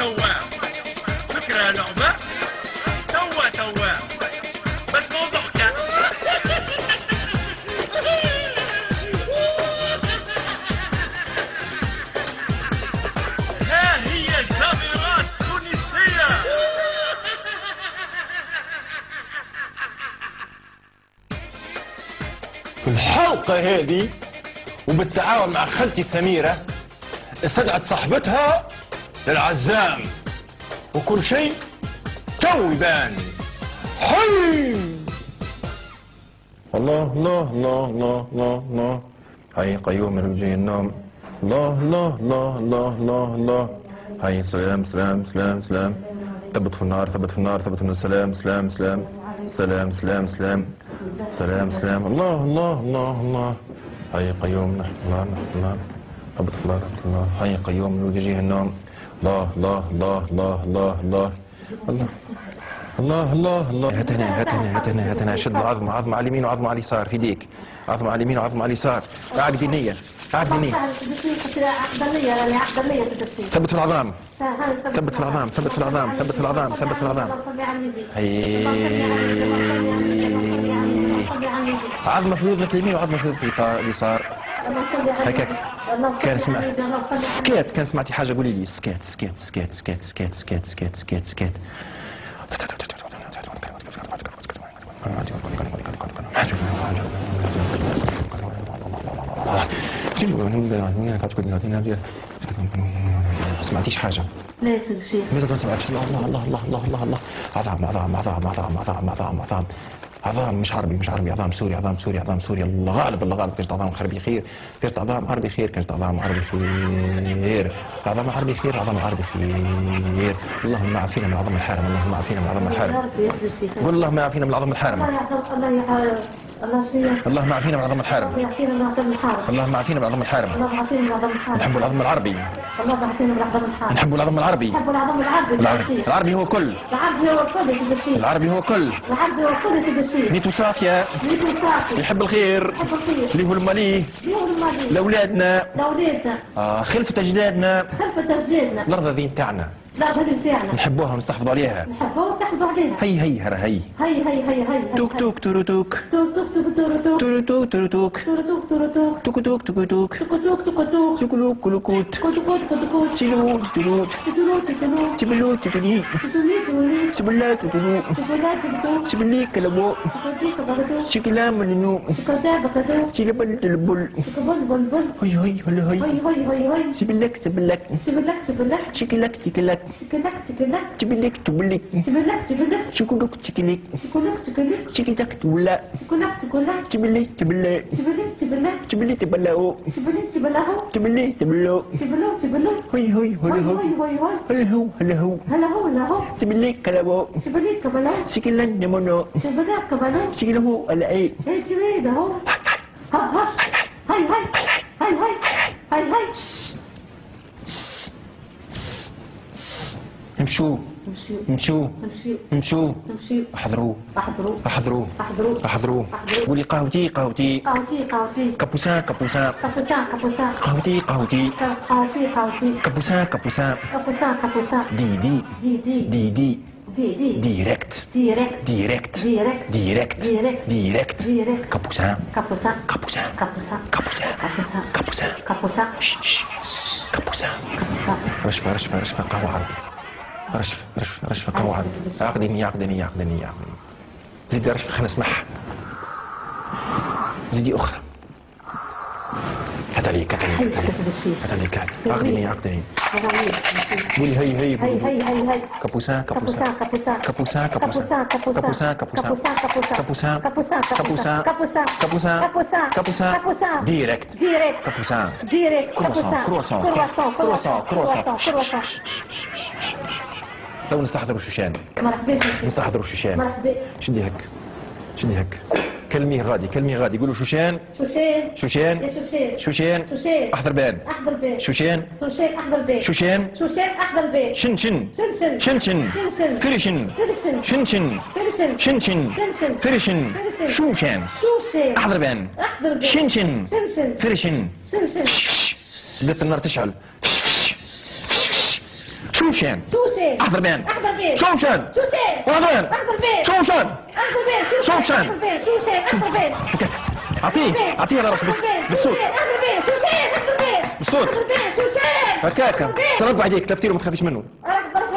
تواه فكرة لعبة تواه بس مو ضحكة. ها هي الكاميرات التونسية. في الحلقة هذه وبالتعاون مع خالتي سميرة استدعت صاحبتها للعزام وكل شيء تو يبان. حي الله الله الله الله الله الله هاي قيوم من وجه النوم. الله الله الله الله الله الله هاي سلام سلام سلام سلام ثبت في النار ثبت في النار ثبت من السلام سلام سلام سلام سلام سلام سلام سلام الله الله الله الله هاي قيوم نحن الله نحن الله ثبت في الله ثبت الله هاي قيوم من وجه النوم. الله الله الله الله الله الله الله الله الله الله هات هنا هات هنا هات هنا هات هنا شد العظمة عظمة على اليمين وعظمة على اليسار في يديك عظمة على اليمين وعظمة على اليسار عقدي نية عقدي نية ثبت في العظام ثبت في العظام ثبت في العظام ثبت في العظام ثبت في العظام عظمة في اذنك اليمين وعظمة في اذنك اليسار هكاك كان اسمع سكيت كان سمعتي حاجة قولي لي سكيت سكيت سكيت سكيت سكيت سكيت سكيت سكيت سكيت ما سمعتيش حاجة؟ لا يا سيدي الشيخ مازال ما سمعتش. الله الله الله الله الله الله الله عظام عظام عظام عظام عظام عظام عظام عظام مش عربي مش عربي عظام سوري عظام سوري عظام سوري. الله غالب الله غالب كانت عظام عربي خير كانت عظام عربي خير كانت عظام عربي خير عظام عربي خير عظام عربي خير. اللهم عافينا من عظم الحارم اللهم عافينا من عظم الحارم قول اللهم عافينا من عظم الحارم اللهم عافينا من عظم الحارم اللهم عافينا من عظم الحارم نحب العظم العربي نحب العظم العربي العربي هو كل العربي هو كل نيتو صافية يحب الخير اللي هو الماليه لأولادنا خلفة أجدادنا الأرض ذي نتاعنا نحبوها ونستحفظوا عليها هي هي هرا هي توك توك تورو توك تورو توك تورو توك توك توك توك توك سكلوك كلوكوت سيلوت تلوت تبلوت تتلي تبلا تتلو تبلي كلبو شكلا منو شلبل تلبل هي هي هي هي سبلك سبلك شكلك شكلك تبلك تبلك شكلك شكلك شكلك تبلا تبلي تبلا تبلي تبلاو تبلي تبلو هي هي هي هو هلا هو تبلي كلبو شكلا نمونو شكله الاي هاي هاي هاي هاي هاي هاي امشوا امشوا امشوا احضروا احضروا احضروا قولي قهوتي قهوتي كابوسان كابوسان قهوتي قهوتي كابوسان كابوسان دي دي دي دي ديريكت ديريكت ديريكت ديريكت ديريكت كابوسان كابوسان كابوسان كابوسان كابوسان كابوسان كابوسان رشفة رشفة رشفة قهوة عربي رشفة رشفة رشفة قهوة عربي عقدني عقدني عقدني عقدني زيدي رشفة خلينا نسمعها زيدي أخرى هات عليك هات عليك هات عليك عقدني عقدني قولي هي هي هي كابوسان كابوسان كابوسان كابوسان كابوسان كابوسان كابوسان كابوسان كابوسان كابوسان ديريكت ديريكت كابوسان ديريكت كروسون كروسون كروسون كروسون تو نستحضروا شوشان نستحضروا شوشان شدي هك شدي هك كلميه غادي كلميه غادي قولوا شوشان شوشان شوشان احضر بان شوشان احضر بان شوشان احضر بان شن شن شن شن فرشن شن شن شن شن فرشن شوشان احضر بان شن شن فرشن بدات النار تشعل شوشان شوشان احضر بان احضر بين شوشان شوشان وهضران احضر بين شوشان احضر بين شوشان. احضر بين شوشان احضر بين اعطيه على راسه بالصوت احضر بين شوشان احضر بين بالصوت. احضر بين شوشان هكاكا تربع عليك تفكير وما تخافيش منه.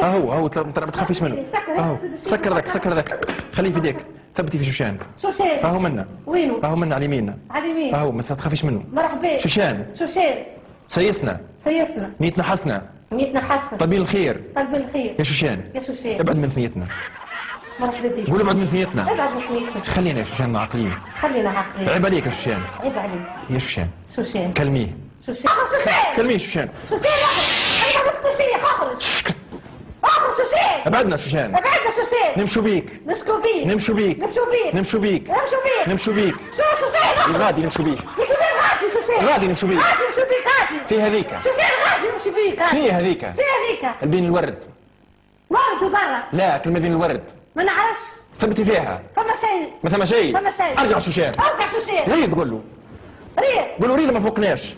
اهو ما تخافيش منه. اهو سكر ذاك خليه في يديك ثبتي في شوشان. شوشان اهو منا وينه؟ اهو منا على يميننا. على اليمين اهو ما تخافيش منه. مرحبا شوشان شوشان سيسنا سيسنا نيتنا حسنا نيتنا حسن طيبين الخير قلب الخير يا شوشان. يا شوشان ابعد من ثنيتنا. مرحبا بك قول ابعد من ثنيتنا. ابعد من ثنيتنا خلينا يا شوشان عاقلين. خلينا عاقلين عيب عليك يا شوشان. عيب عليك يا شوشان شوشان كلميه شوشان شوشان كلميه شوشان. شوشان اخرج انا بس شيء اخرج اخرج شوشان ابعدنا شوشان. ابعدنا شوشان نمشوا بيك نمشوا بيك نمشوا بيك نمشوا بيك نمشوا بيك نمشوا بيك نمشوا بيك شو شوشان غادي نمشوا بيك نمشوا بيك غادي شوشان غادي نمشوا بيك. غادي نمشوا بيك غادي في هذيك شوشان غادي نمشي بيك شنو هي هذيك؟ شنو هذيك؟ البين الورد. ورد وبرا لا كلمة بين الورد ما نعرفش ثبتي فيها. فما شيء ما ثم شيء. فما شيء ارجع شوشان. ارجع شوشان ريد قول له ريد قول له ريد ما فوقناش.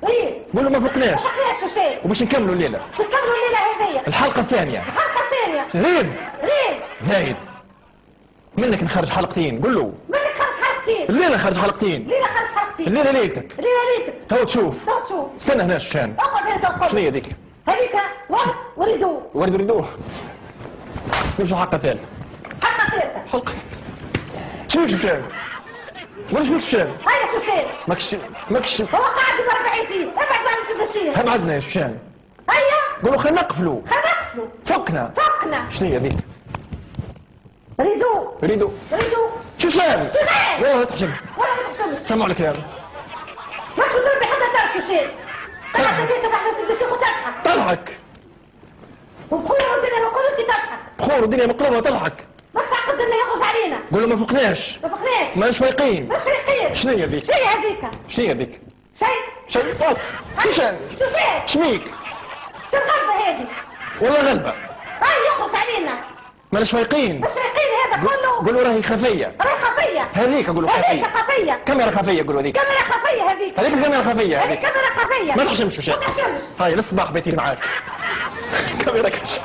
ريد قول له ما فوقناش فقناش شوشان وباش نكملوا الليلة باش نكملوا الليله هذيا الحلقة الثانية. الحلقه الثانيه ريد ريد زايد منك نخرج حلقتين. قول له منك خرج حلقتين الليلة خرج حلقتين. الليله خرج حلقتين الليلة ليلتك الليله ليلتك تو تشوف. تو تشوف استنى هنا شوشان. اقعد هنا توقف شنو هي ذيك؟ هذيك ورد وريدو ورد ردوه نمشوا حلقة ثالثة. حلقه ثالثه حلقة شنو بيك شوشان؟ واش بيك شوشان؟ هيا شوشان ماكش هو قاعد بربعيتي ابعد عن السدشيه ابعدنا يا شوشان. هيا قولوا خلينا نقفلوا خلينا نقفلوا فكنا. فكنا شنو هي ذيك؟ ريدو ريدو ريدو شوشان شوشان لا تحشم. ولا ما تحسبش سمعوا الكلام. ماكش تضرب حتى تعرف شوشان قاعد هذيك بعد السدشيه وتضحك تضحك وبخور الدنيا ما قولوا انت تضحك بخور الدنيا مقلوبة تضحك. ماكش عقد انه يخرج علينا قول له ما فوقناش ما فقناش ماناش فايقين. ماكش فايقين شنو هي ذيك؟ شي هذيك شنو هي ذيك؟ شي شيء باص شوشان شوشان شميك شو الغلبه هذه والله غلبة هاي يخرج علينا ماناش فايقين. مش فايقين هذا كله قولوا راهي خفية. راهي خفيه هذيك قولوا هذيك خفية. خفيه كاميرا خفية قولوا هذيك. كاميرا خفيه هذيك هذيك الكاميرا خفية هذيك هذيك. كاميرا خفيه ما تحشمش ما شوشان. تحشمش هاي للصباح بيتي معاك. كاميرا كشف.